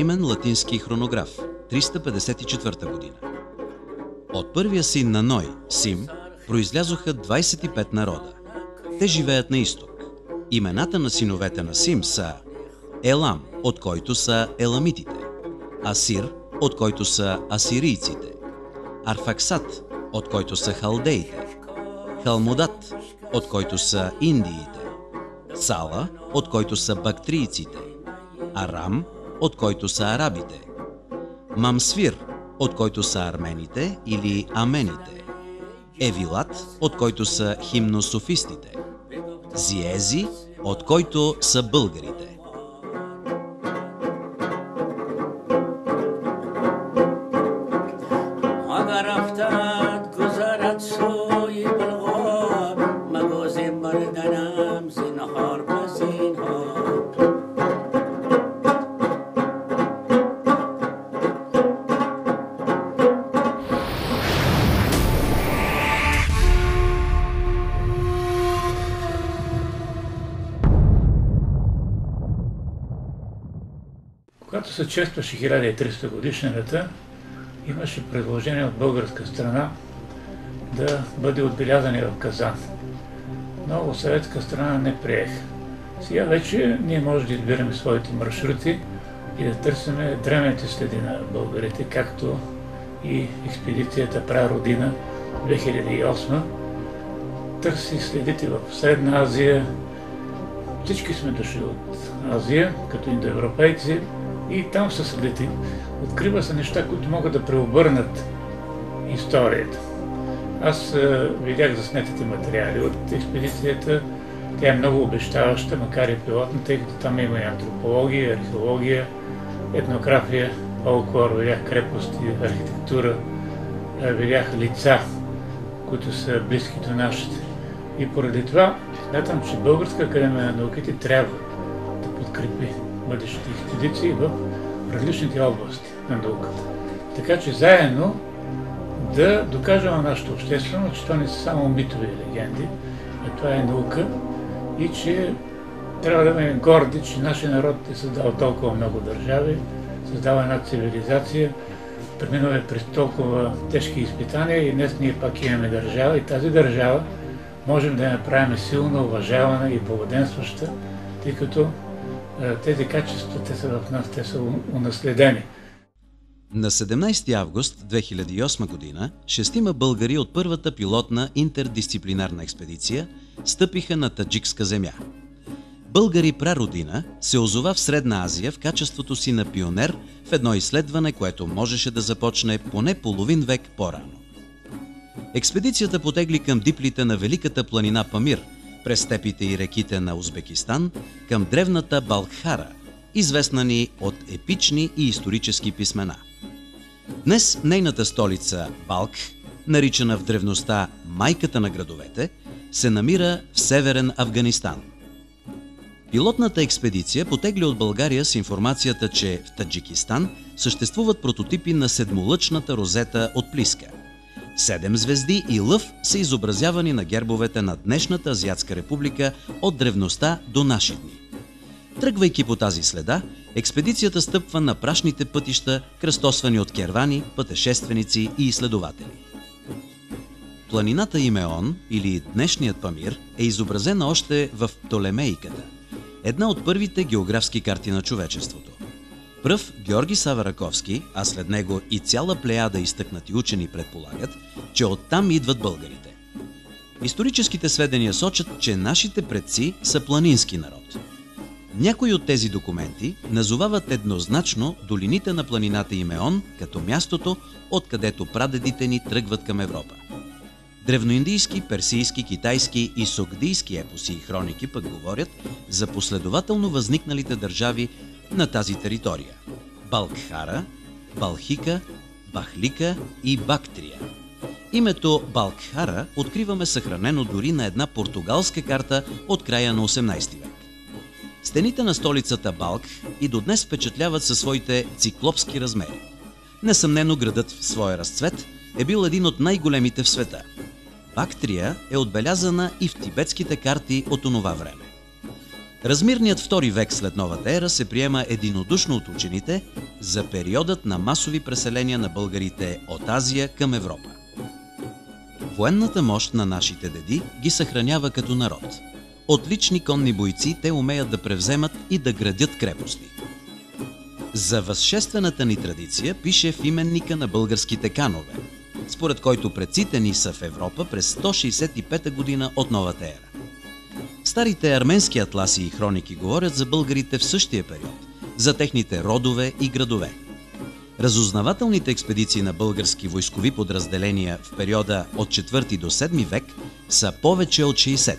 анонимен латински хронограф, 354 година. От първия син на Ной, Сим, произлязоха 25 народа. Те живеят на изток. Имената на синовете на Сим са Елам, от който са еламитите, Асир, от който са асирийците, Арфаксат, от който са халдеите, Халмодат, от който са индиите, Сала, от който са бактрийците, Арам, от който са арабите, Мамсвир, от който са армените или амените, Евилат, от който са химнософистите, Зиези, от който са българите. Когато се честваше 1300 годишнината, имаше предложение от българска страна да бъде отбелязане в Казан. Но от съветска страна не приех. Сега вече ние можем да избираме своите маршрути и да търсиме древните следи на българите, както и експедицията Прародина 2008 търси следите в Средна Азия. Всички сме дошли от Азия, като индоевропейци, и там са следите. Открива се неща, които могат да преобърнат историята. Аз видях заснетите материали от експедицията. Тя е много обещаваща, макар и пилотна, тъй като там има и антропология, археология, етнография, фолклор, видях крепости, архитектура, видях лица, които са близки до нашите. И поради това смятам, че Българска академия на науките трябва да подкрепи бъдещите експедиции в различните области на науката. Така че заедно да докажем на нашата общественост, че това не са само митови легенди, а това е наука и че трябва да бъдем горди, че нашия народ е създал толкова много държави, създава една цивилизация, преминава през толкова тежки изпитания и днес ние пак имаме държава и тази държава можем да я направим силна, уважавана и благоденстваща, тъй като тези качества, те са в нас, те са унаследени. На 17 август 2008 година шестима българи от първата пилотна интердисциплинарна експедиция стъпиха на таджикска земя. Българи Прародина се озова в Средна Азия в качеството си на пионер в едно изследване, което можеше да започне поне половин век по-рано. Експедицията потегли към диплите на Великата планина Памир, през степите и реките на Узбекистан, към древната Балкхара, известна ни от епични и исторически писмена. Днес нейната столица Балкх, наричана в древността майката на градовете, се намира в северен Афганистан. Пилотната експедиция потегли от България с информацията, че в Таджикистан съществуват прототипи на седмолъчната розета от Плиска. 7 звезди и лъв са изобразявани на гербовете на днешната Азиатска република от древността до наши дни. Тръгвайки по тази следа, експедицията стъпва на прашните пътища, кръстосвани от кервани, пътешественици и изследователи. Планината Имеон, или днешният Памир, е изобразена още в Птолемейката, една от първите географски карти на човечеството. Пръв Георги Сава Раковски, а след него и цяла плеяда изтъкнати учени предполагат, че оттам идват българите. Историческите сведения сочат, че нашите предци са планински народ. Някои от тези документи назовават еднозначно долините на планината Имеон като мястото, откъдето прадедите ни тръгват към Европа. Древноиндийски, персийски, китайски и сугдийски епоси и хроники пък говорят за последователно възникналите държави на тази територия – Балкхара, Балхика, Бахлика и Бактрия. Името Балкхара откриваме съхранено дори на една португалска карта от края на 18 век. Стените на столицата Балкх и до днес впечатляват със своите циклопски размери. Несъмнено градът в своя разцвет е бил един от най-големите в света. Бактрия е отбелязана и в тибетските карти от онова време. Размирният втори век след новата ера се приема единодушно от учените за периодът на масови преселения на българите от Азия към Европа. Военната мощ на нашите деди ги съхранява като народ. Отлични конни бойци, те умеят да превземат и да градят крепости. За възшествената ни традиция пише в именника на българските канове, според който предците ни са в Европа през 165 година от новата ера. Старите арменски атласи и хроники говорят за българите в същия период, за техните родове и градове. Разузнавателните експедиции на български войскови подразделения в периода от 4 до 7 век са повече от 60.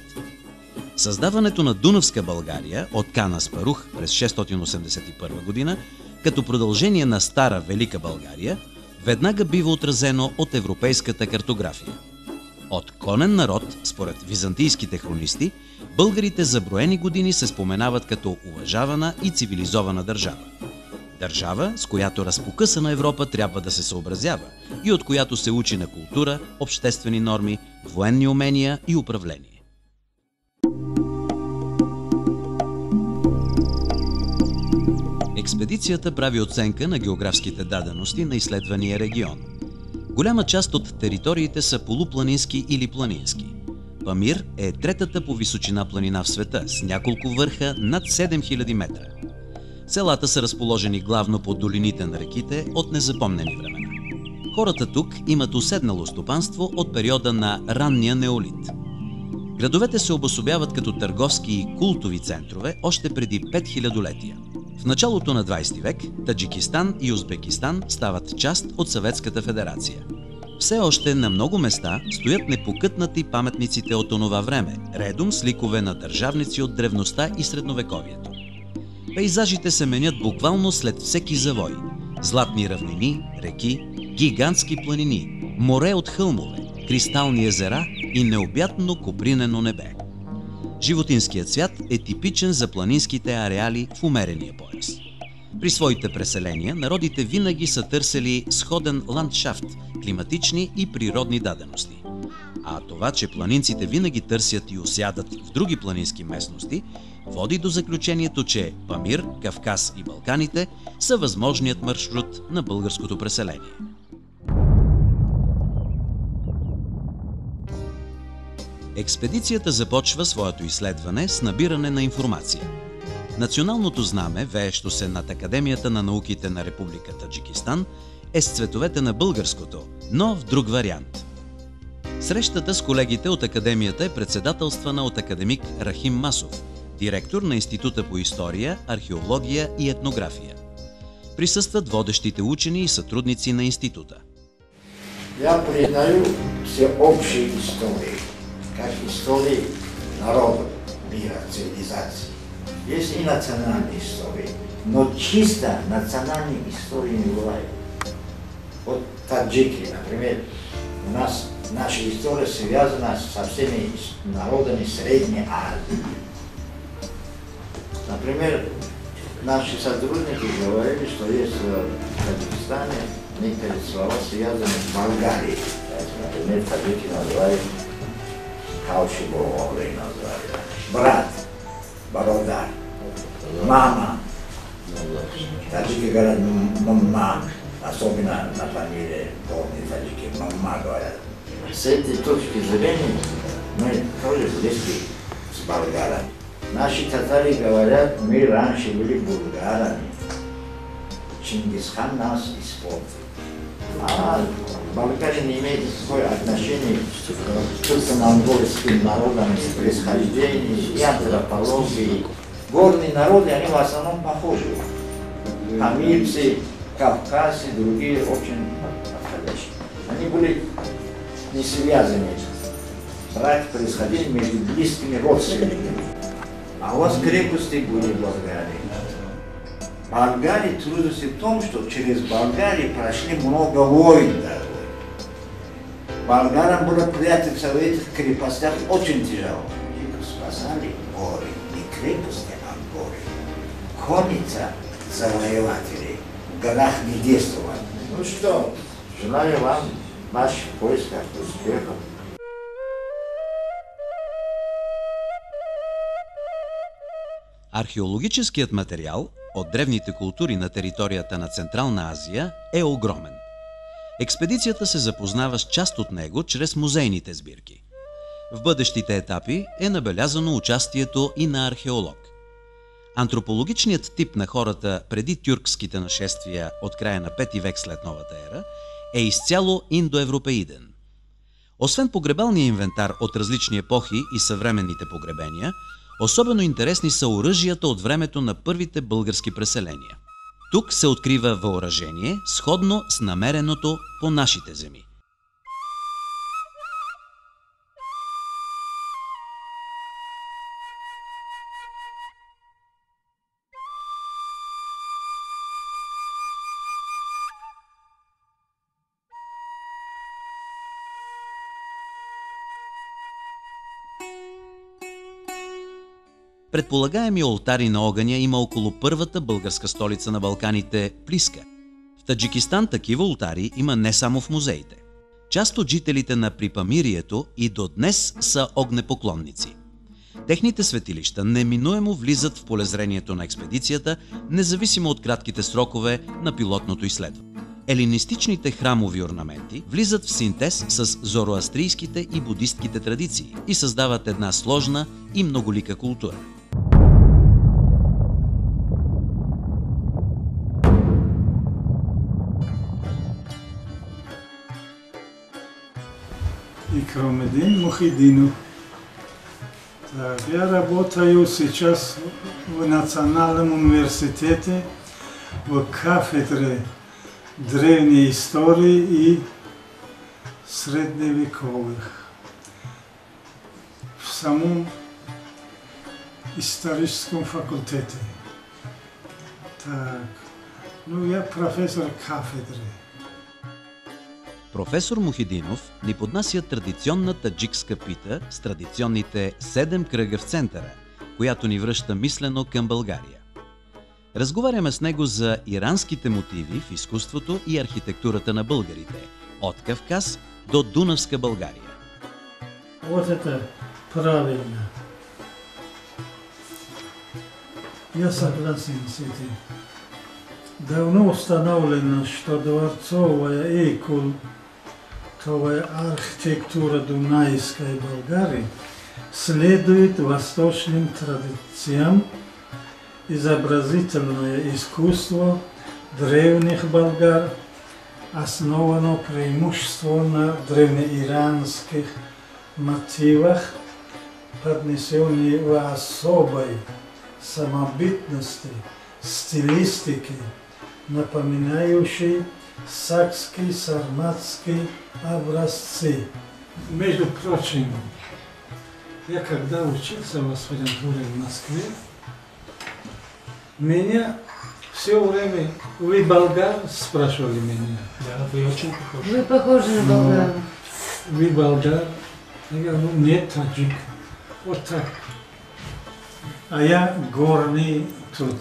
Създаването на Дунавска България от Хан Аспарух през 681 година като продължение на Стара Велика България веднага бива отразено от европейската картография. От конен народ, според византийските хронисти, българите за броени години се споменават като уважавана и цивилизована държава. Държава, с която разпокъсана Европа трябва да се съобразява и от която се учи на култура, обществени норми, военни умения и управление. Експедицията прави оценка на географските дадености на изследвания регион. Голяма част от териториите са полупланински или планински. Памир е третата по височина планина в света, с няколко върха над 7000 метра. Селата са разположени главно по долините на реките от незапомнени времена. Хората тук имат уседнало стопанство от периода на ранния неолит. Градовете се обособяват като търговски и култови центрове още преди 5000-летия. В началото на 20 век Таджикистан и Узбекистан стават част от Съветската федерация. Все още на много места стоят непокътнати паметниците от онова време, редом с ликове на държавници от древността и средновековието. Пейзажите се менят буквално след всеки завой. Златни равнини, реки, гигантски планини, море от хълмове, кристални езера и необятно копринено небе. Животинският свят е типичен за планинските ареали в умерения пояс. При своите преселения народите винаги са търсили сходен ландшафт, климатични и природни дадености. А това, че планинците винаги търсят и осядат в други планински местности, води до заключението, че Памир, Кавказ и Балканите са възможният маршрут на българското преселение. Експедицията започва своето изследване с набиране на информация. Националното знаме, веещо се над Академията на науките на Република Таджикистан, е с цветовете на българското, но в друг вариант. Срещата с колегите от Академията е председателствана от академик Рахим Масов, директор на Института по история, археология и етнография. Присъстват водещите учени и сътрудници на института. Я признаю всеобщие истории, как истории народов, мира, цивилизации. Есть и национальные истории, но чисто национальные истории не бывает. Вот таджики, например, у нас наша история связана со всеми народами Средней Азии. Например, наши сотрудники говорили, что есть в Таджикистане некоторые слова связаны с Болгарией. Например, таджики называют Каушиборовой, брат, Бородар, мама. Таджики говорят мама, особенно на фамилии полные таджики, мама говорят. С этой точки зрения мы тоже близки с болгарами. Наши татары говорят, мы раньше были булгарами. Чингисхан нас испортил. А Болгария не имеет такое отношение к монгольским народам, происхождению и антропологии. Горные народы, они в основном похожи. Памирцы, Кавказцы, другие очень подходящие. Они были не связаны. Браки происходили между близкими родственниками. А у вас крепости были в Болгарии. Болгарии трудности в том, что через Болгарию прошли много войн. Болгарам было прятаться в этих крепостях очень тяжело. Их спасали горы, не крепости, а горы. Конница завоевателей в горах не действовала. Ну что, желаю вам в ваших поисках успехов. Археологическият материал от древните култури на територията на Централна Азия е огромен. Експедицията се запознава с част от него чрез музейните сбирки. В бъдещите етапи е набелязано участието и на археолог. Антропологичният тип на хората преди тюркските нашествия от края на 5 век след новата ера е изцяло индоевропеиден. Освен погребалния инвентар от различни епохи и съвременните погребения, особено интересни са оръжията от времето на първите български преселения. Тук се открива въоръжение, сходно с намереното по нашите земи. Предполагаеми олтари на огъня има около първата българска столица на Балканите – Плиска. В Таджикистан такива олтари има не само в музеите. Част от жителите на Припамирието и до днес са огнепоклонници. Техните светилища неминуемо влизат в полезрението на експедицията, независимо от кратките срокове на пилотното изследване. Елинистичните храмови орнаменти влизат в синтез с зороастрийските и будистките традиции и създават една сложна и многолика култура. Икрамедин Мухидинов. Я работаю сейчас в Национальном университете в кафедре древней истории и средневековых. В самом историческом факультете. Так, я профессор кафедры. Професор Мухидинов ни поднася традиционна таджикска пита с традиционните 7 кръга в центъра, която ни връща мислено към България. Разговаряме с него за иранските мотиви в изкуството и архитектурата на българите, от Кавказ до Дунавска България. Вот это правильно. Я согласен с этим. Давно установлено, что дворцовая и культовая архитектура Дунайской Болгарии следует восточным традициям. Изобразительное искусство древних болгар основано преимущественно на древнеиранских мотивах, поднесенные в особой самобытности, стилистики, напоминающей сакские, сарматские образцы. Между прочим, я когда учился в аспирантуре в Москве, меня все время, вы болгар, спрашивали меня. Да, вы очень похожи. Вы похожи на болгар. Вы болгар? Я говорю, нет, таджик. Вот так. А я горный тут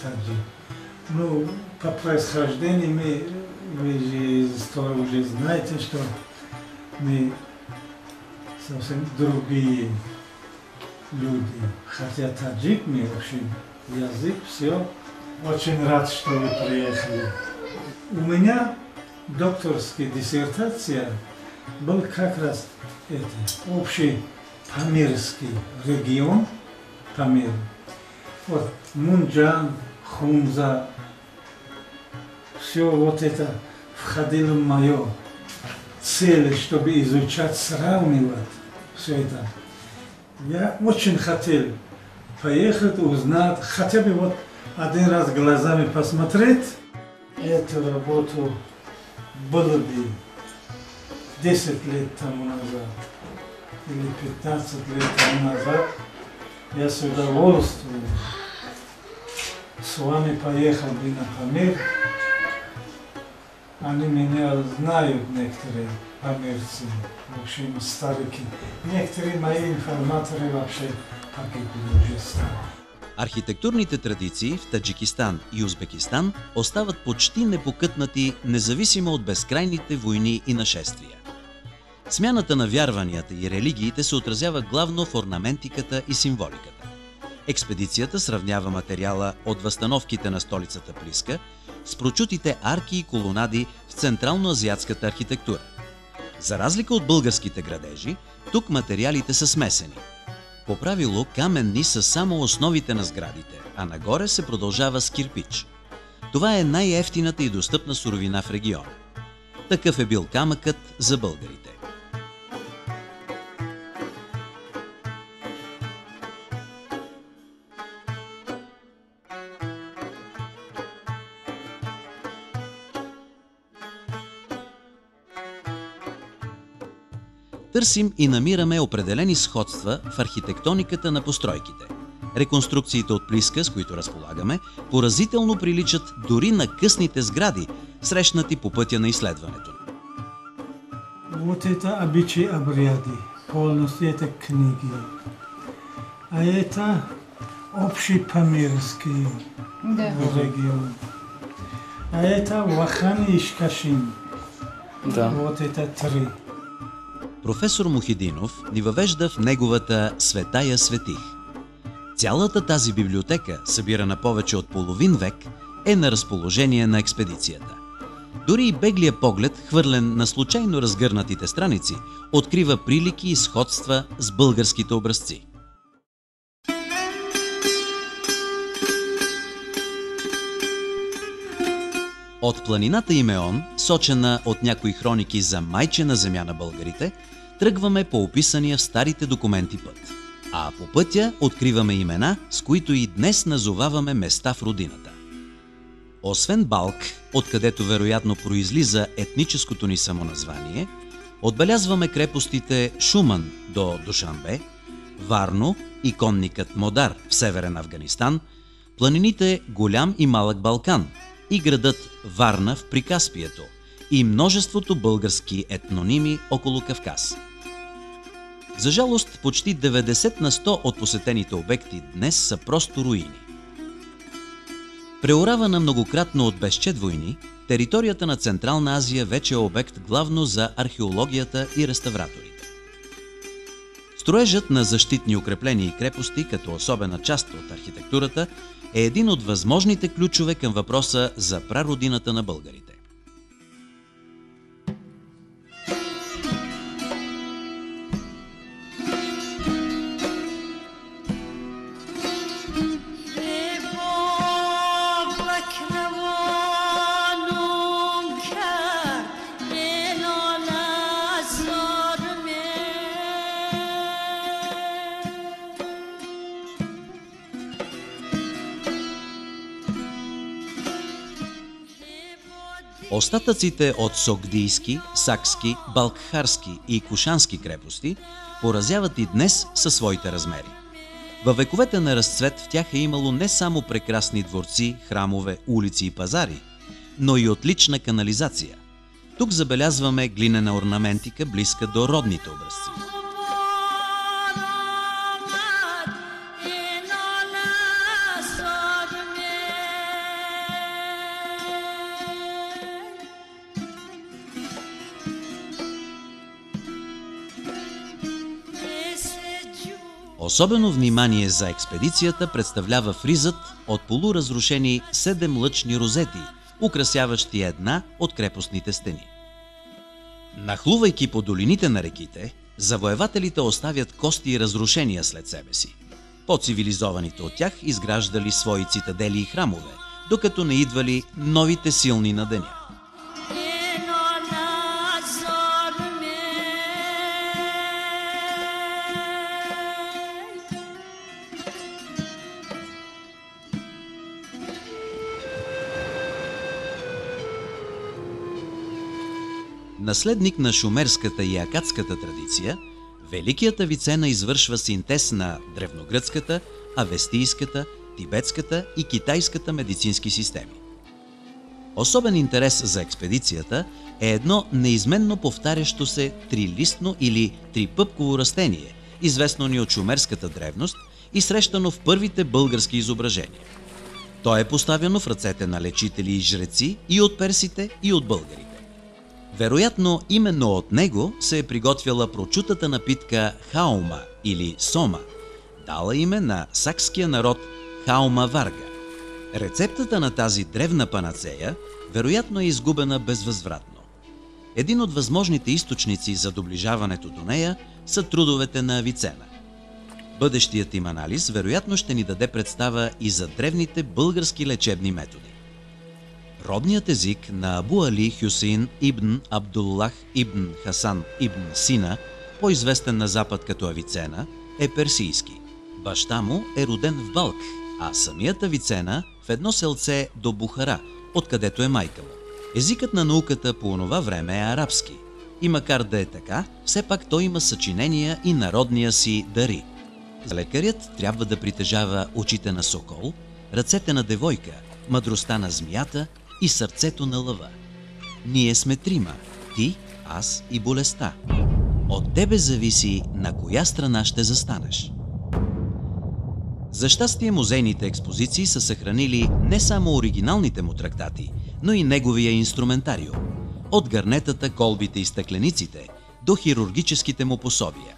таджик. По происхождению вы же уже знаете, что мы совсем другие люди. Хотя таджик мы вообще язык, все. Очень рад, что вы приехали. У меня докторская диссертация был как раз общий памирский регион, Памир. Вот Мунджан, Хунза, все вот это входило в мою цель, чтобы изучать, сравнивать все это. Я очень хотел поехать, узнать, хотя бы вот один раз глазами посмотреть. Эту работу было бы 10 лет тому назад или 15 лет тому назад. Я с удовольствием с вами поехал бы на Памир. Они меня знают, некоторые памирцы, в общем, старики. Некоторые мои информаторы вообще погибли уже стали. Архитектурните традиции в Таджикистан и Узбекистан остават почти непокътнати, независимо от безкрайните войни и нашествия. Смяната на вярванията и религиите се отразява главно в орнаментиката и символиката. Експедицията сравнява материала от възстановките на столицата Плиска с прочутите арки и колонади в централно-азиатската архитектура. За разлика от българските градежи, тук материалите са смесени. По правило каменни са само основите на сградите, а нагоре се продължава с кирпич. Това е най-евтината и достъпна суровина в региона. Такъв е бил камъкът за българите. Търсим и намираме определени сходства в архитектониката на постройките. Реконструкциите от Плиска, с които разполагаме, поразително приличат дори на късните сгради, срещнати по пътя на изследването. Вот это обычаи, обряды, полностью это книги. А это общепомерский регион. А это Вахан и Ишкашин. Вот это три. Професор Мухидинов ни въвежда в неговата Светая светих. Цялата тази библиотека, събирана повече от половин век, е на разположение на експедицията. Дори и беглия поглед, хвърлен на случайно разгърнатите страници, открива прилики и сходства с българските образци. От планината Имеон, сочена от някои хроники за майчина земя на българите, тръгваме по описания в старите документи път. А по пътя откриваме имена, с които и днес назоваваме места в родината. Освен Балк, откъдето вероятно произлиза етническото ни самоназвание, отбелязваме крепостите Шуман до Душанбе, Варно и конникът Модар в северен Афганистан, планините Голям и Малък Балкан и градът Варна в Прикаспието и множеството български етноними около Кавказ. За жалост, почти 90 на 100 от посетените обекти днес са просто руини. Преоравана многократно от безчет войни, територията на Централна Азия вече е обект главно за археологията и реставраторите. Строежът на защитни укрепления и крепости, като особена част от архитектурата, е един от възможните ключове към въпроса за прародината на българите. Остатъците от Согдийски, Сакски, Балкхарски и Кушански крепости поразяват и днес със своите размери. Във вековете на разцвет в тях е имало не само прекрасни дворци, храмове, улици и пазари, но и отлична канализация. Тук забелязваме глинена орнаментика, близка до родните образци. Особено внимание за експедицията представлява фризът от полуразрушени 7 лъчни розети, украсяващи една от крепостните стени. Нахлувайки по долините на реките, завоевателите оставят кости и разрушения след себе си. По-цивилизованите от тях изграждали свои цитадели и храмове, докато не идвали новите силни на деня. Наследник на шумерската и акадската традиция, Великият Авицена извършва синтез на древногръцката, авестийската, тибетската и китайската медицински системи. Особен интерес за експедицията е едно неизменно повтарящо се трилистно или трипъпково растение, известно ни от шумерската древност и срещано в първите български изображения. То е поставено в ръцете на лечители и жреци и от персите, и от българите. Вероятно, именно от него се е приготвяла прочутата напитка хаума или сома, дала име на сакския народ Хаума Варга. Рецептата на тази древна панацея вероятно е изгубена безвъзвратно. Един от възможните източници за доближаването до нея са трудовете на Авицена. Бъдещият им анализ вероятно ще ни даде представа и за древните български лечебни методи. Родният език на Абу Али Хюсейн ибн Абдуллах ибн Хасан ибн Сина, по-известен на Запад като Авицена, е персийски. Баща му е роден в Балх, а самият Авицена в едно селце до Бухара, откъдето е майка му. Езикът на науката по онова време е арабски. И макар да е така, все пак той има съчинения и народния си дари. Лекарят трябва да притежава очите на сокол, ръцете на девойка, мъдростта на змията и сърцето на лъва. Ние сме трима – ти, аз и болестта. От тебе зависи на коя страна ще застанеш. За щастие, музейните експозиции са съхранили не само оригиналните му трактати, но и неговия инструментариум. От гърнетата, колбите и стъклениците до хирургическите му пособия.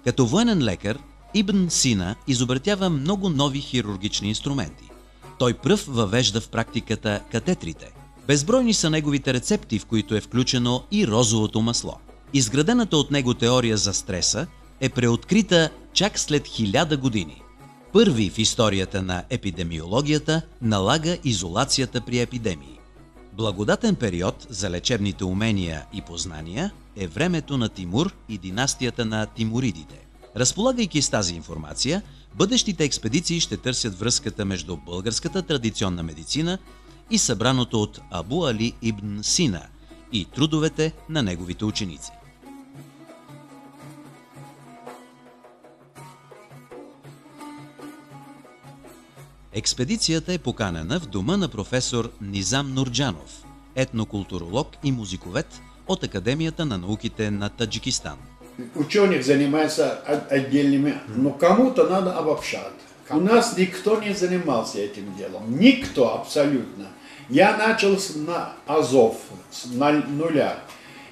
Като военен лекар, Ибн Сина изобретява много нови хирургични инструменти. Той пръв въвежда в практиката катетрите. Безбройни са неговите рецепти, в които е включено и розовото масло. Изградената от него теория за стреса е преоткрита чак след 1000 години. Първи в историята на епидемиологията налага изолацията при епидемии. Благодатен период за лечебните умения и познания е времето на Тимур и династията на тимуридите. Разполагайки с тази информация, бъдещите експедиции ще търсят връзката между българската традиционна медицина и събраното от Абу Али ибн Сина и трудовете на неговите ученици. Експедицията е поканена в дома на професор Низам Нурджанов, етнокултуролог и музиковед от Академията на науките на Таджикистан. Ученых занимается отдельными, но кому-то надо обобщать. У нас никто не занимался этим делом. Никто абсолютно. Я начал с азов, с нуля.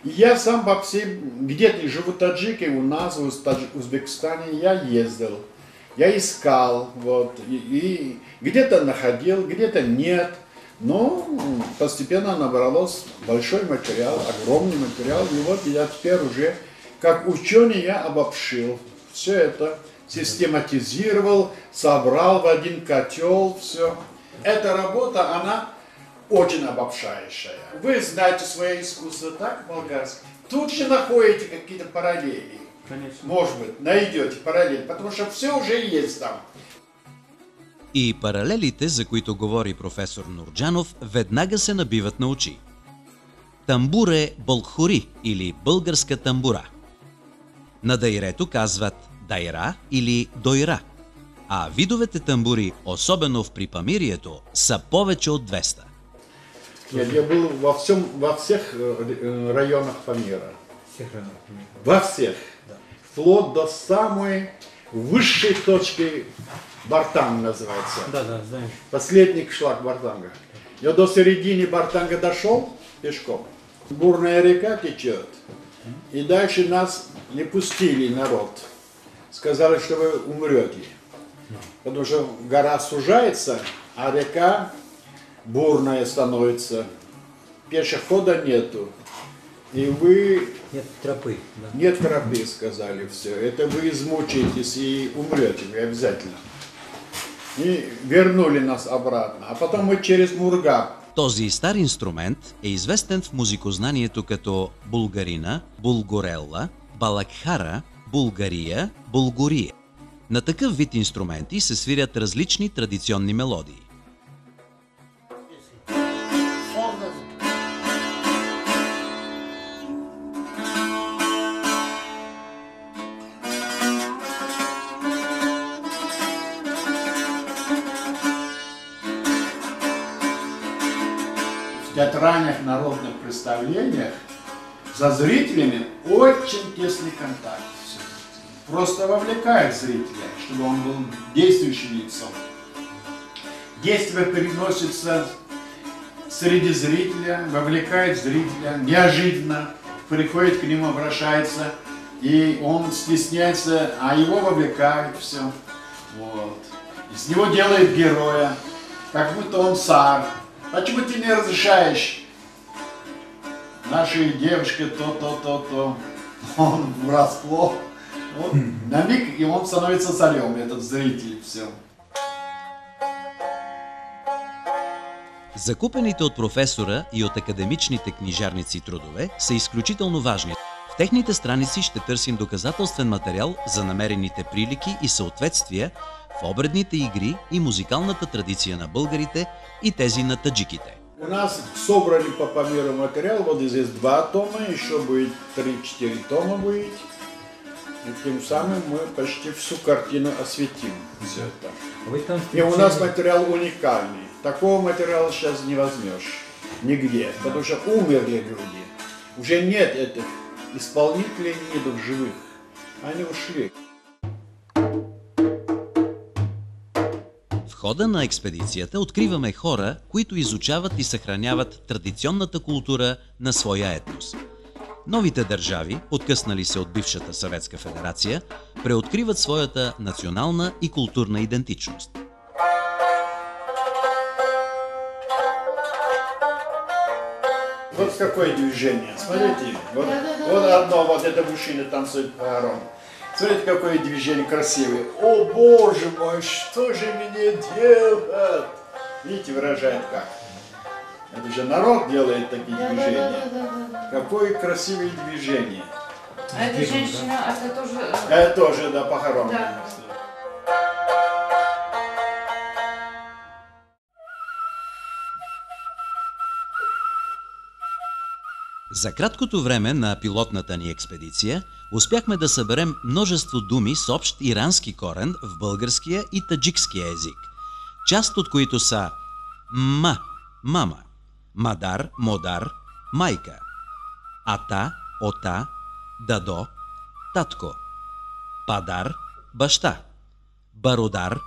Я сам по всем, где-то живу таджики, у нас в Узбекистане я ездил. Я искал, вот, и где-то находил, где-то нет. Но постепенно набралось большой материал, огромный материал. И вот я теперь уже, как ученый, я обобщил. Все это систематизировал, собрал в один котел, все. Эта работа, она очень обобщающая. Вы знаете свое искусство, так, болгарское? Тут же находите какие-то параллели. Конечно. Может быть, найдете параллель, потому что все уже есть там. И паралелите, за които говори професор Нурджанов, веднага се набиват на очи. Тамбур е болхори или българска тамбура. На дайрето казват дайра или дойра, а видовете тамбури, особено в Припамирието, са повече от 200. Я был во всех районах Памира. Во всех. Да. Вплоть до самой высшей точки Бартанг называется. Да, знаешь. Последний шлак Бартанга. Я до середины Бартанга дошел пешком. Бурная река течет. И дальше нас не пустили народ. Сказали, что вы умрете. Потому что гора сужается, а река бурная становится. Пешехода нету. И вы... Нет тропы. Да. Нет тропы, сказали все. Это вы измучаетесь и умрете вы обязательно. И вернули нас обратно. А потом мы через Мурга. Този стар инструмент е известен в музикознанието като булгарина, булгорелла, балакхара, булгария, булгория. На такъв вид инструменти се свирят различни традиционни мелодии. В театральных народных представлениях за зрителями очень тесный контакт. Просто вовлекает зрителя, чтобы он был действующим лицом. Действие переносится среди зрителя, вовлекает зрителя, неожиданно приходит к нему, обращается И он стесняется, а его вовлекают все. Вот. Из него делают героя, как будто он царь. Почему ты не разрешаешь нашей девушке то? Он врасплох. Вот. На миг, и он становится царем, этот зритель, все. Закупените от професора и от академичните книжарници трудове са изключително важни. В техните страници ще търсим доказателствен материал за намерените прилики и съответствия в обредните игри и музикалната традиция на българите и тези на таджиките. У нас собрали по померу материал, вот здесь 2 тома, еще будет 3-4 тома будет. И тем самым мы почти всю картину осветим. Все это. И у нас материал уникальный. Такого материала сейчас не возьмешь нигде, потому что умерли люди. Уже нет этих исполнителей, нету живых. Они ушли. В хода на експедицията откриваме хора, които изучават и съхраняват традиционната култура на своя етнос. Новите държави, откъснали се от бившата Съветска федерация, преоткриват своята национална и културна идентичност. Вот какое движение. Смотрите, вот одно, вот это мужчина танцует паром. Смотрите, какое движение красивое. О, Боже мой, что же мне делать? Видите, выражает как. Это же народ делает такие движения. Какое красивое движение. А эта женщина, это тоже... Это тоже, да, похоронено. Да. За краткото време на пилотната ни експедиция успяхме да съберем множество думи с общ ирански корен в българския и таджикския език, част от които са мама, мадар, модар, майка, ата, ота, дадо, татко, падар, баща, бародар,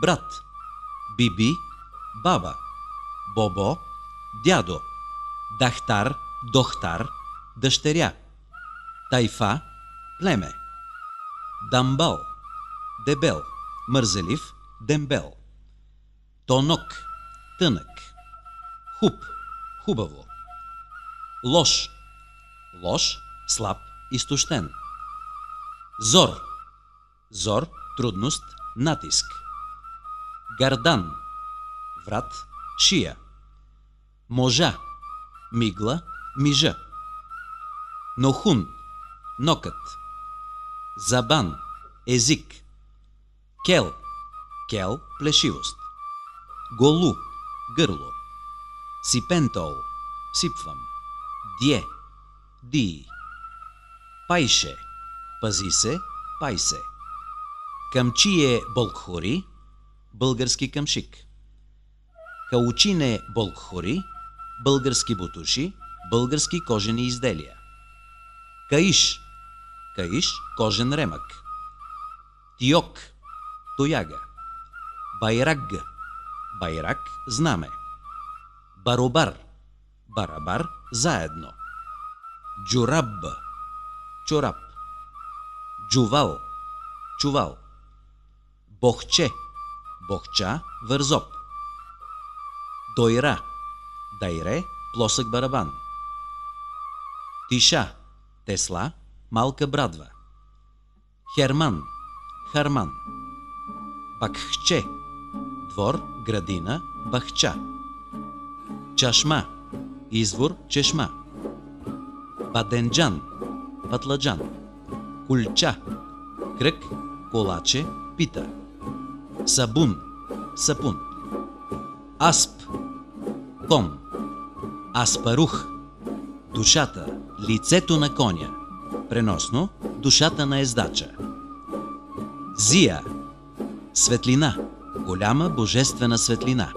брат, биби, баба, бобо, дядо, дахтар, дохтар, дъщеря, тайфа, племе, дамбал, дебел, мързелив, дембел, тонок, тънък, хуб, хубаво, лош, лош, слаб, изтощен, зор, зор, трудност, натиск, гардан, врат, шия, можа, мигла, мижа, нохун, нокът, забан, език, кел, кел, плешивост, голу, гърло, сипентол, сипвам, дие, дии, пайше, пази се, пайсе, камчие болкхори, български камшик, каучине болкхори, български бутуши, български кожени изделия. Каиш, каиш, кожен ремък. Тиок, тояга. Байрак, байрак, знаме. Баробар, барабар, заедно. Джураб, чорап. Джувал, чувал. Бохче, бохча, вързоп. Дойра, дайре, плосък барабан. Тиша, тесла, малка брадва. Херман, харман. Бакхче, двор, градина, бахча. Чашма, извор, чешма. Баденджан, патладжан. Кульча, кръг, колаче, пита. Сабун, сапун. Асп, кон. Аспарух, душата, лицето на коня. Преносно, душата на ездача. Зия, светлина, голяма божествена светлина.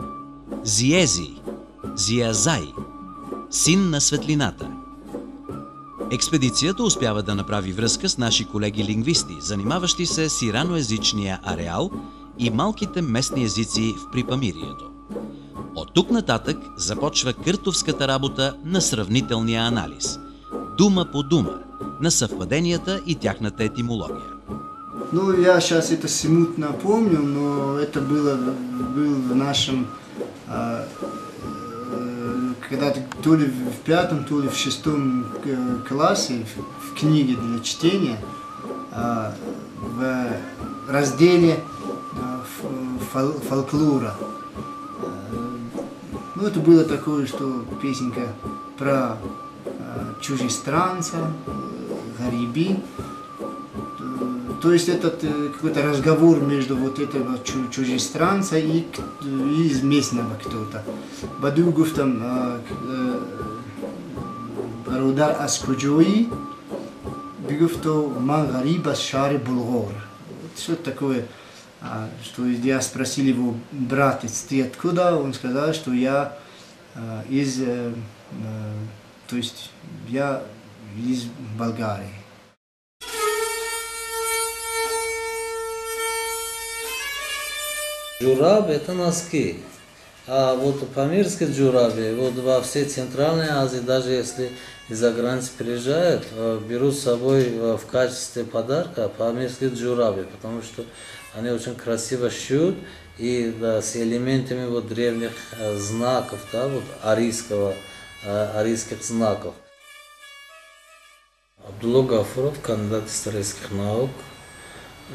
Зиези, зиазай, син на светлината. Експедицията успява да направи връзка с наши колеги-лингвисти, занимаващи се с ираноязичния ареал и малките местни езици в Припамирието. От тук нататък започва къртовската работа на сравнителния анализ. Дума по дума, на съвпаденията и тяхната етимология. Ну, я сейчас это смутно помню, но это был в нашем, когда-то то ли в 5, то ли в 6 классе, в книге для чтения, в разделе фольклора. Ну, это было такое, что песенка про чужестранца, гриби. То есть это какой-то разговор между вот этого чужестранца и из местного кто-то. Бадугов там Рудар Аскуджуи, Бигов то Мангариба Шари Булгор. Что такое? Что я спросил его, братец, ты откуда? Он сказал, что я то есть я из Болгарии. Джураби – это носки. А вот памирские джураби, вот во всей Центральной Азии, даже если из-за границы приезжают, берут с собой в качестве подарка памирские джураби, потому что они очень красиво шьют и да, с элементами вот древних знаков, да, вот арийских знаков. Абдулла Гафуров, кандидат исторических наук.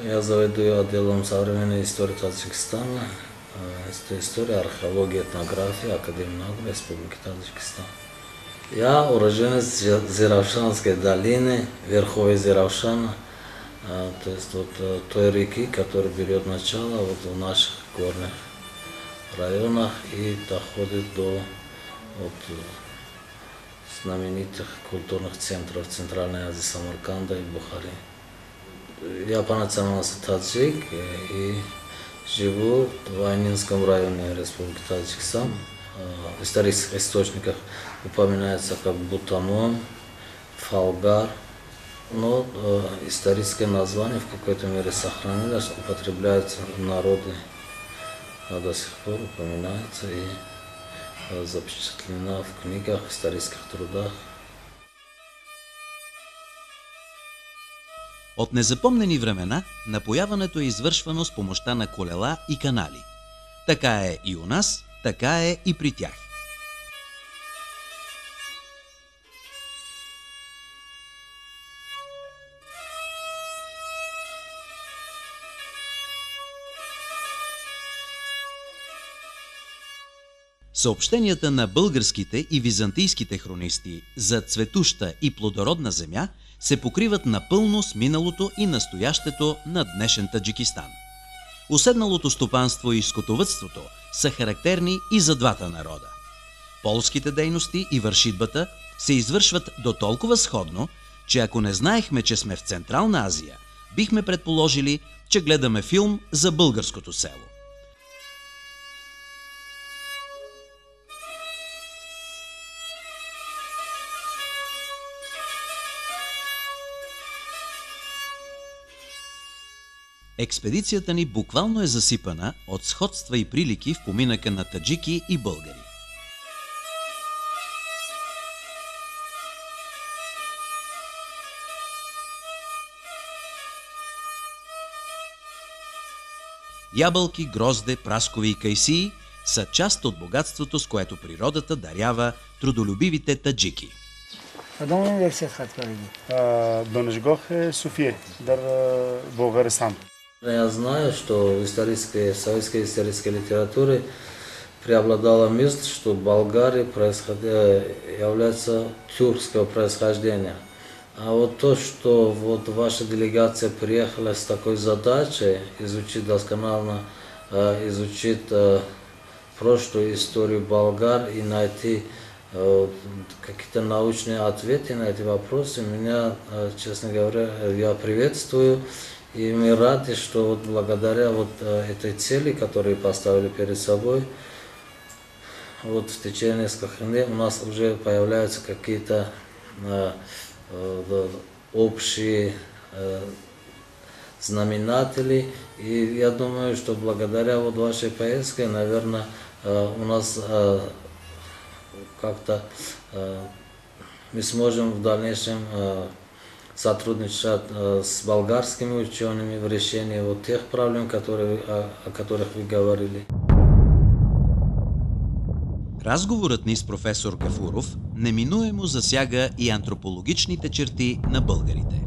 Я заведую отделом современной истории Таджикистана, история, археология, этнография, Академия наук Республики Таджикистан. Я уроженец Зиравшанской долины, верховья Зиравшана, то есть вот той реки, которая берет начало вот в наших горных районах и доходит до вот, знаменитых культурных центров Центральной Азии, Самарканда и Бухари. Я по национальности таджик и живу в Айнинском районе Республики Таджикистан. В исторических источниках упоминается как Бутанон, Фалгар, но историческое название в какой-то мере сохранилось, употребляются народы, до сих пор упоминается и запечатлена в книгах, исторических трудах. От незапомнени времена напояването е извършвано с помощта на колела и канали. Така е и у нас, така е и при тях. Съобщенията на българските и византийските хронисти за цветуща и плодородна земя се покриват напълно с миналото и настоящето на днешен Таджикистан. Уседналото стопанство и скотовъдството са характерни и за двата народа. Полските дейности и вършитбата се извършват до толкова сходно, че ако не знаехме, че сме в Централна Азия, бихме предположили, че гледаме филм за българското село. Експедицията ни буквално е засипана от сходства и прилики в поминъка на таджики и българи. Ябълки, грозде, праскови и кайсии са част от богатството, с което природата дарява трудолюбивите таджики. کدام университет ходили? دانشگاه صوفیه در بلغارستان. Я знаю, что в советской исторической литературе преобладало место, что Болгария является тюркского происхождения. А вот то, что вот ваша делегация приехала с такой задачей изучить досконально, изучить прошлую историю болгар и найти какие-то научные ответы на эти вопросы, меня, честно говоря, я приветствую. И мы рады, что вот благодаря вот этой цели, которую поставили перед собой, вот в течение нескольких лет у нас уже появляются какие-то общие знаменатели. И я думаю, что благодаря вот вашей поездке, наверное, у нас как-то мы сможем в дальнейшем сотрудничать с болгарскими учеными в решении вот тех проблем, о которых вы говорили. Разговорът ни с професор Гафуров неминуемо засяга и антропологичните черти на българите.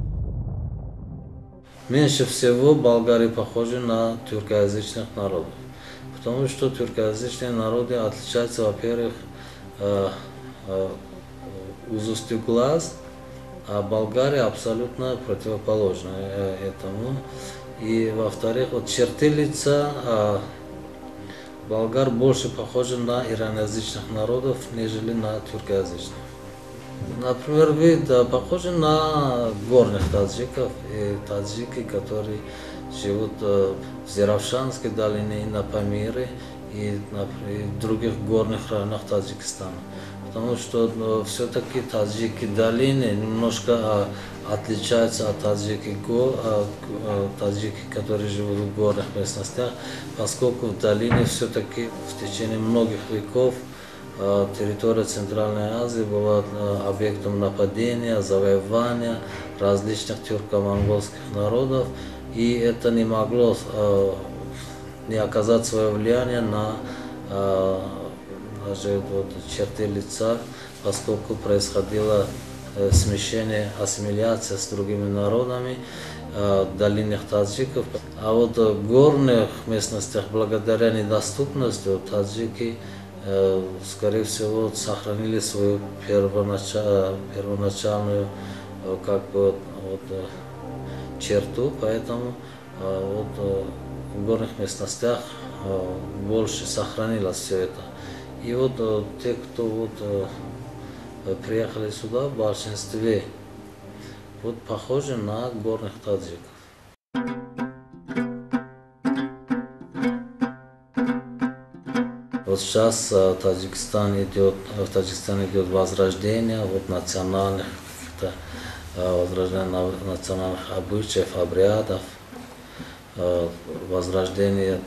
Меньше всего Болгарии похожи на тюркоязычных народов, потому что тюркоязычные народы отличаются, во-первых, узостью глаз, а Болгария абсолютно противоположна этому. И, во-вторых, вот черты лица болгар больше похожи на ираноязычных народов, нежели на тюркоязычных. Например, вид похожи на горных таджиков и таджики, которые живут в Зеравшанской долине и на Памире и в других горных районах Таджикистана. Потому что все-таки таджики долины немножко отличаются от таджики, которые живут в горных местностях, поскольку в долине все-таки в течение многих веков территория Центральной Азии была объектом нападения, завоевания различных тюрко-монгольских народов, и это не могло не оказать свое влияние на даже вот черты лица, поскольку происходило смещение, ассимиляция с другими народами долинных таджиков. А вот в горных местностях, благодаря недоступности, таджики, скорее всего, сохранили свою первоначальную черту, поэтому в горных местностях больше сохранилось все это. И вот те, кто приехали сюда, в большинстве похожи на горных таджиков. Вот сейчас в Таджикистане идет возрождение возрождение национальных обычаев, обрядов, возрождение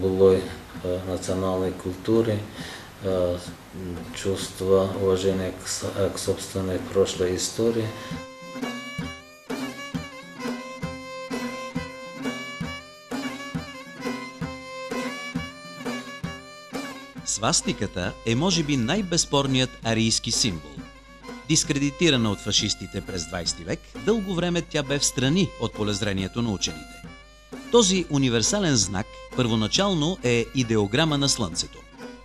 былой национальной культуры, чувство уважения к собственной прошлой истории. Свастиката е може би най-безспорният арийски символ. Дискредитирана от фашистите през 20 век, дълго време тя бе встрани от полезрението на учените. Този универсален знак първоначално е идеограма на Слънцето.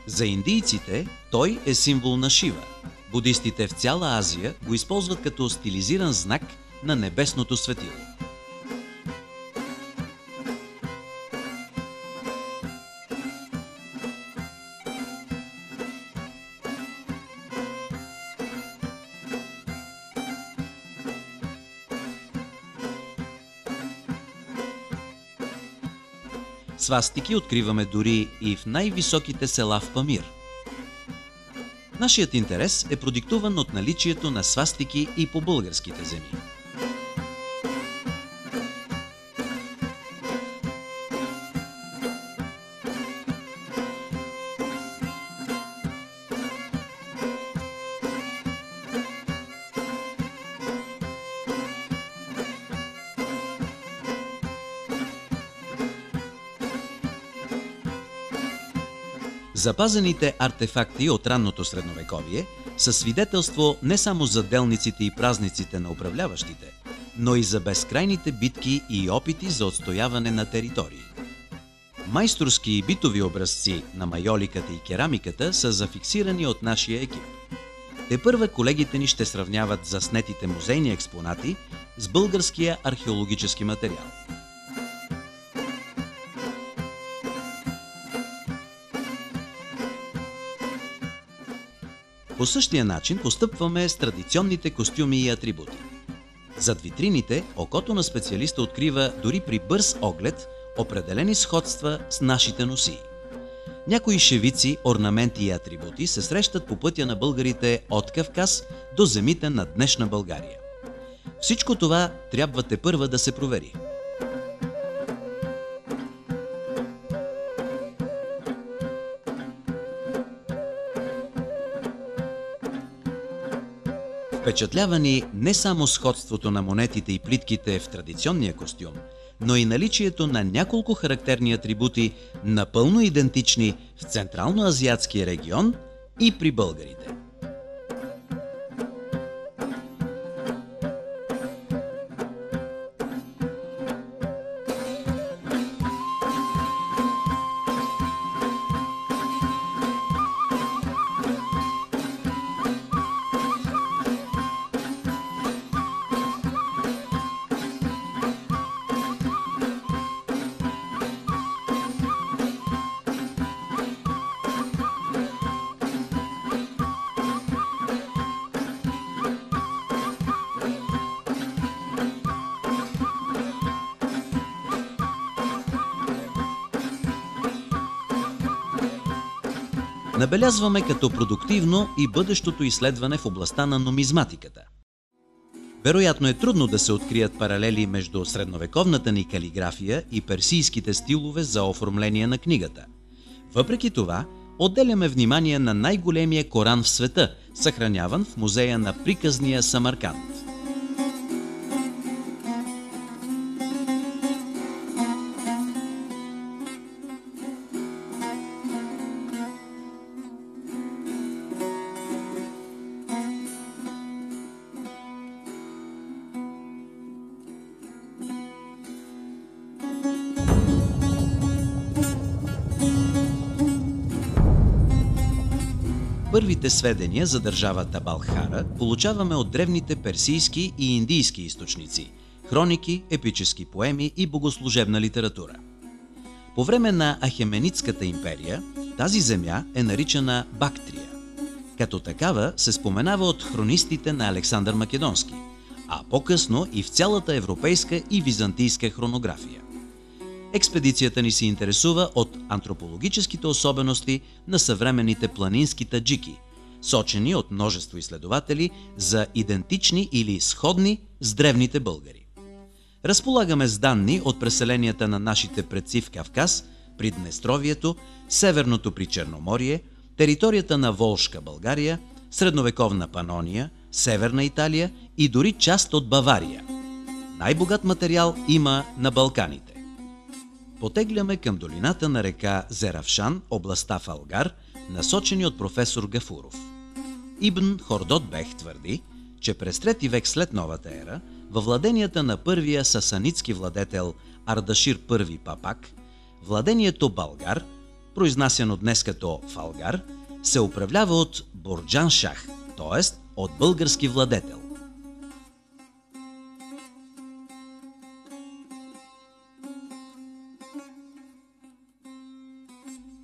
За индийците той е символ на Шива. Будистите в цяла Азия го използват като стилизиран знак на небесното светило. Свастики откриваме дори и в най-високите села в Памир. Нашият интерес е продиктуван от наличието на свастики и по българските земи. Запазените артефакти от ранното средновековие са свидетелство не само за делниците и празниците на управляващите, но и за безкрайните битки и опити за отстояване на територии. Майсторски и битови образци на майоликата и керамиката са зафиксирани от нашия екип. Тепърва колегите ни ще сравняват заснетите музейни експонати с българския археологически материал. По същия начин постъпваме с традиционните костюми и атрибути. Зад витрините окото на специалиста открива дори при бърз оглед определени сходства с нашите носии. Някои шевици, орнаменти и атрибути се срещат по пътя на българите от Кавказ до земите на днешна България. Всичко това трябва тепърва да се провери. В Впечатлява ни не само сходството на монетите и плитките в традиционния костюм, но и наличието на няколко характерни атрибути, напълно идентични в Централно-азиатския регион и при българите. Набелязваме като продуктивно и бъдещото изследване в областта на нумизматиката. Вероятно е трудно да се открият паралели между средновековната ни калиграфия и персийските стилове за оформление на книгата. Въпреки това, отделяме внимание на най-големия Коран в света, съхраняван в музея на приказния Самарканд. Първите сведения за държавата Балхара получаваме от древните персийски и индийски източници – хроники, епически поеми и богослужебна литература. По време на Ахеменидската империя тази земя е наричана Бактрия. Като такава се споменава от хронистите на Александър Македонски, а по-късно и в цялата европейска и византийска хронография. Експедицията ни се интересува от антропологическите особености на съвременните планински таджики, сочени от множество изследователи за идентични или сходни с древните българи. Разполагаме с данни от преселенията на нашите предци в Кавказ, Приднестровието, Северното Причерноморие, територията на Волжка България, средновековна Панония, Северна Италия и дори част от Бавария. Най-богат материал има на Балканите. Потегляме към долината на река Зеравшан, областта Фалгар, насочени от професор Гафуров. Ибн Хордотбех твърди, че през 3 век след новата ера, във владенията на първия сасанитски владетел Ардашир I Папак, владението Българ, произнасяно днес като Фалгар, се управлява от Борджан Шах, т.е. от български владетел.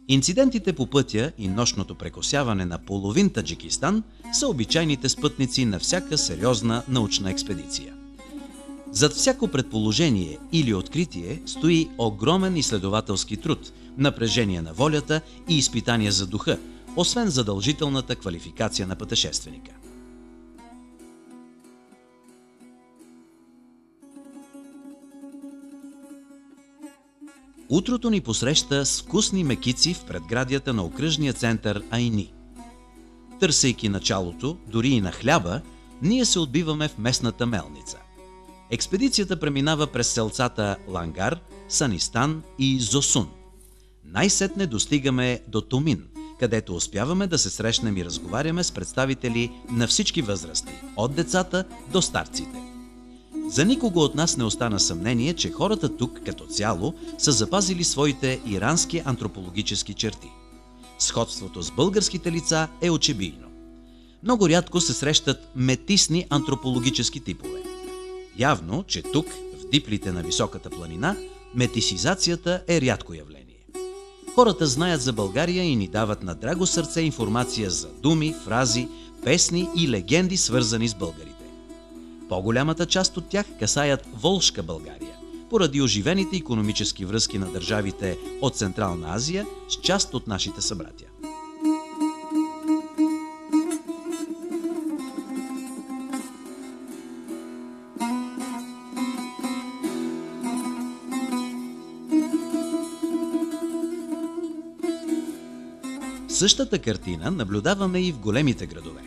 Инцидентите по пътя и нощното прекосяване на половин Таджикистан са обичайните спътници на всяка сериозна научна експедиция. Зад всяко предположение или откритие стои огромен изследователски труд, напрежение на волята и изпитание за духа, освен задължителната квалификация на пътешественика. Утрото ни посреща с вкусни мекици в предградията на окръжния център Айни. Търсейки началото, дори и на хляба, ние се отбиваме в местната мелница. Експедицията преминава през селцата Лангар, Санистан и Зосун. Най-сетне достигаме до Томин, където успяваме да се срещнем и разговаряме с представители на всички възрасти, от децата до старците. За никого от нас не остана съмнение, че хората тук като цяло са запазили своите ирански антропологически черти. Сходството с българските лица е очебийно. Много рядко се срещат метисни антропологически типове. Явно, че тук, в диплите на високата планина, метисизацията е рядко явление. Хората знаят за България и ни дават на драго сърце информация за думи, фрази, песни и легенди, свързани с българите. По-голямата част от тях касаят Волжка България, поради оживените икономически връзки на държавите от Централна Азия с част от нашите събратя. Същата картина наблюдаваме и в големите градове.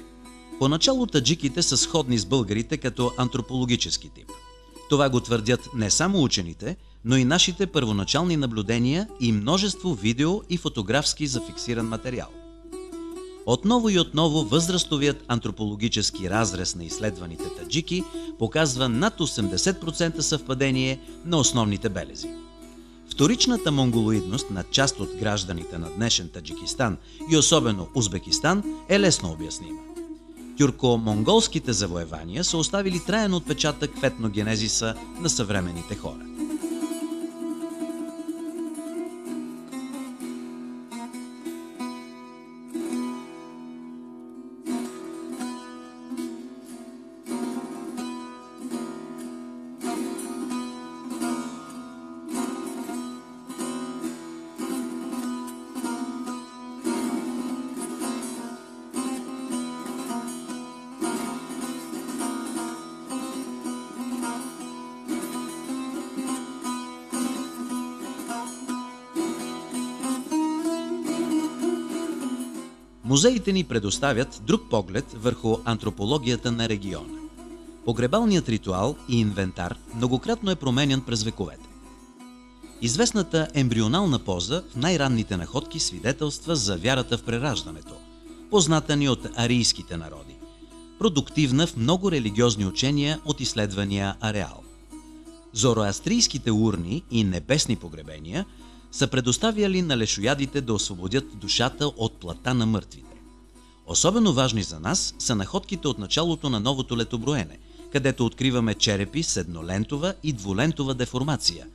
Поначало таджиките са сходни с българите като антропологически тип. Това го твърдят не само учените, но и нашите първоначални наблюдения и множество видео и фотографски зафиксиран материал. Отново и отново възрастовият антропологически разрез на изследваните таджики показва над 80% съвпадение на основните белези. Вторичната монголоидност на част от гражданите на днешен Таджикистан и особено Узбекистан е лесно обяснима. Тюрко-монголските завоевания са оставили траен отпечатък в етногенезиса на съвременните хора. Музеите ни предоставят друг поглед върху антропологията на региона. Погребалният ритуал и инвентар многократно е променян през вековете. Известната ембрионална поза в най-ранните находки свидетелства за вярата в прераждането, позната ни от арийските народи, продуктивна в много религиозни учения от изследвания ареал. Зороастрийските урни и небесни погребения са предоставяли на лешоядите да освободят душата от плата на мъртвите. Особено важни за нас са находките от началото на новото летоброене, където откриваме черепи с еднолентова и двулентова деформация,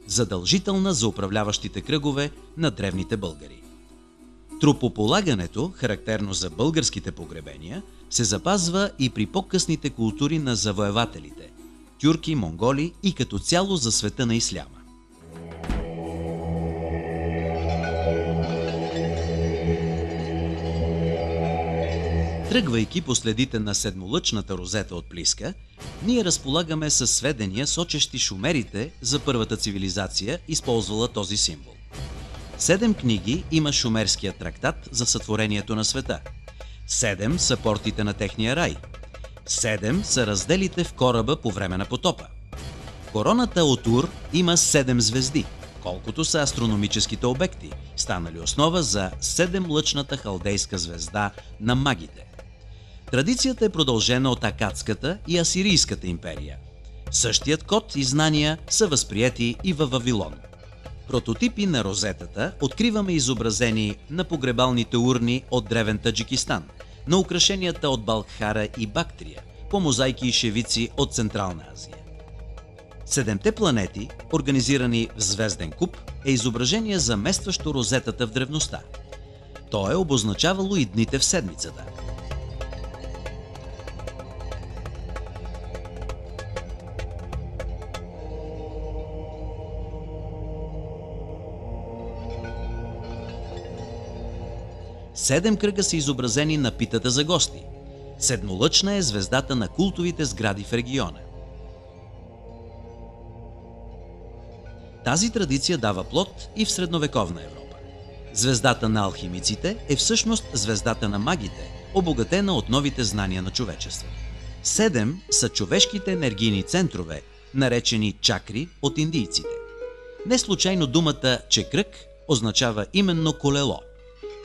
задължителна за управляващите кръгове на древните българи. Трупополагането, характерно за българските погребения, се запазва и при по-късните култури на завоевателите – тюрки, монголи и като цяло за света на исляма. Тръгвайки по следите на седмолъчната розета от Плиска, ние разполагаме със сведения, сочещи шумерите за първата цивилизация, използвала този символ. 7 книги има шумерския трактат за сътворението на света. 7 са портите на техния рай. 7 са разделите в кораба по време на потопа. Короната от Ур има 7 звезди, колкото са астрономическите обекти, станали основа за 7-лъчната халдейска звезда на магите. Традицията е продължена от Акадската и Асирийската империя. Същият код и знания са възприети и във Вавилон. Прототипи на розетата откриваме изобразени на погребалните урни от древен Таджикистан, на украшенията от Балкхара и Бактрия, по мозайки и шевици от Централна Азия. 7-те планети, организирани в звезден куп, е изображение заместващо розетата в древността. То е обозначавало и дните в седмицата. Седем кръга са изобразени на питата за гости. Седмолъчна е звездата на култовите сгради в региона. Тази традиция дава плод и в средновековна Европа. Звездата на алхимиците е всъщност звездата на магите, обогатена от новите знания на човечеството. 7 са човешките енергийни центрове, наречени чакри от индийците. Не случайно думата чекрък означава именно колело.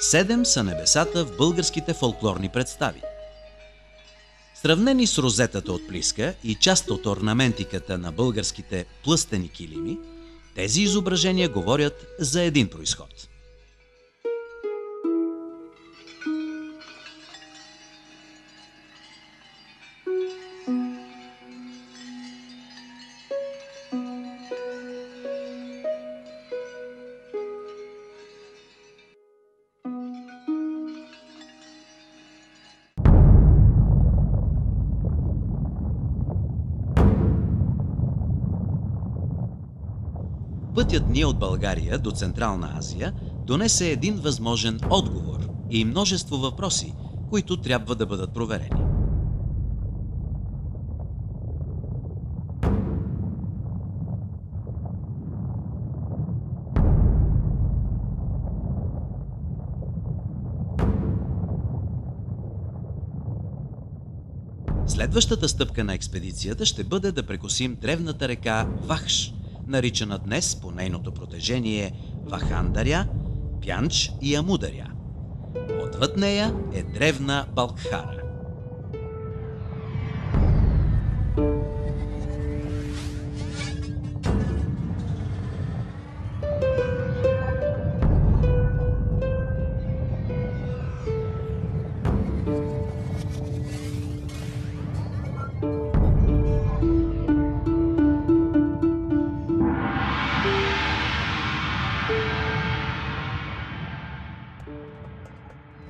7 са небесата в българските фолклорни представи. Сравнени с розетата от Плиска и част от орнаментиката на българските плъстени килими, тези изображения говорят за един произход. Пътят ни от България до Централна Азия донесе един възможен отговор и множество въпроси, които трябва да бъдат проверени. Следващата стъпка на експедицията ще бъде да прекосим древната река Вахш, наричана днес по нейното протежение Вахандаря, Пянч и Амударя. Отвъд нея е древна Балкхара.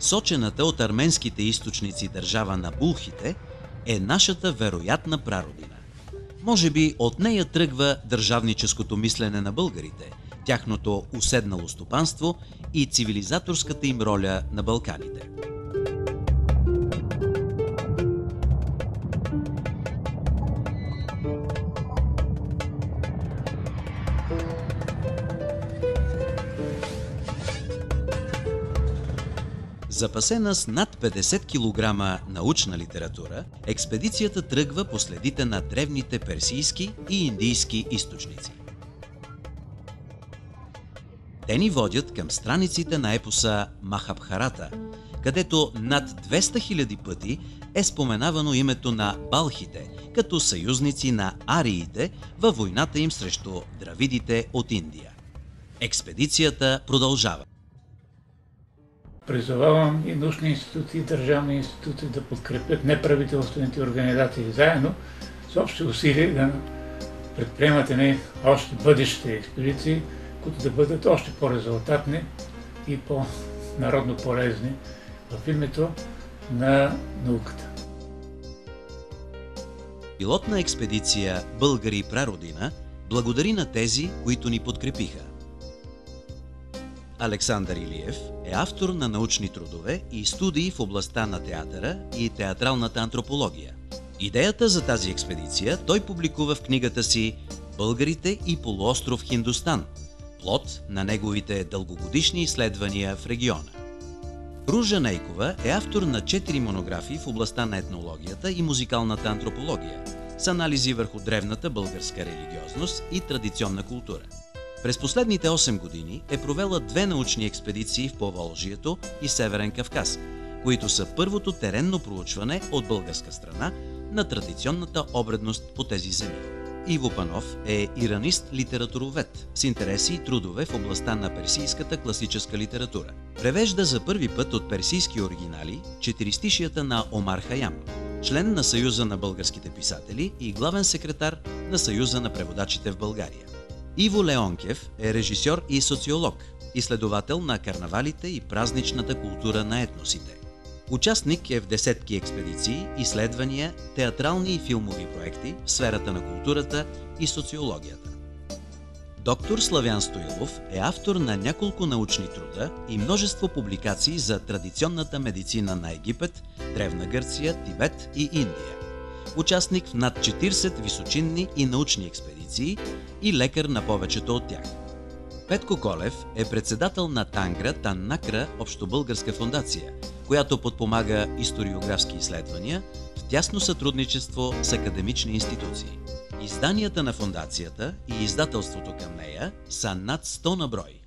Сочената от арменските източници държава на булхите е нашата вероятна прародина. Може би от нея тръгва държавническото мислене на българите, тяхното уседнало стопанство и цивилизаторската им роля на Балканите. Запасена с над 50 кг научна литература, експедицията тръгва по следите на древните персийски и индийски източници. Те ни водят към страниците на епоса Махабхарата, където над 200 000 пъти е споменавано името на балхите, като съюзници на ариите във войната им срещу дравидите от Индия. Експедицията продължава. Призовавам и научни институти, и държавни институти да подкрепят неправителствените организации заедно с общи усилия да предприемат още бъдещи експедиции, които да бъдат още по-резултатни и по-народно полезни в името на науката. Пилотна експедиция Българи прародина благодари на тези, които ни подкрепиха. Александър Илиев е автор на научни трудове и студии в областта на театъра и театралната антропология. Идеята за тази експедиция той публикува в книгата си «Българите и полуостров Хиндустан», плод на неговите дългогодишни изследвания в региона. Ружа Нейкова е автор на 4 монографии в областта на етнологията и музикалната антропология с анализи върху древната българска религиозност и традиционна култура. През последните 8 години е провела 2 научни експедиции в Поволжието и Северен Кавказ, които са първото теренно проучване от българска страна на традиционната обредност по тези земи. Иво Панов е иранист-литературовед с интереси и трудове в областта на персийската класическа литература. Превежда за първи път от персийски оригинали четиристишията на Омар Хаям, член на Съюза на българските писатели и главен секретар на Съюза на преводачите в България. Иво Леонкев е режисьор и социолог, изследовател на карнавалите и празничната култура на етносите. Участник е в десетки експедиции, изследвания, театрални и филмови проекти в сферата на културата и социологията. Доктор Славян Стоилов е автор на няколко научни труда и множество публикации за традиционната медицина на Египет, Древна Гърция, Тибет и Индия. Участник в над 40 височинни и научни експедиции и лекар на повечето от тях. Петко Колев е председател на Тангра Таннакра Общобългарска фондация, която подпомага историографски изследвания в тясно сътрудничество с академични институции. Изданията на фондацията и издателството към нея са над 100 на брой.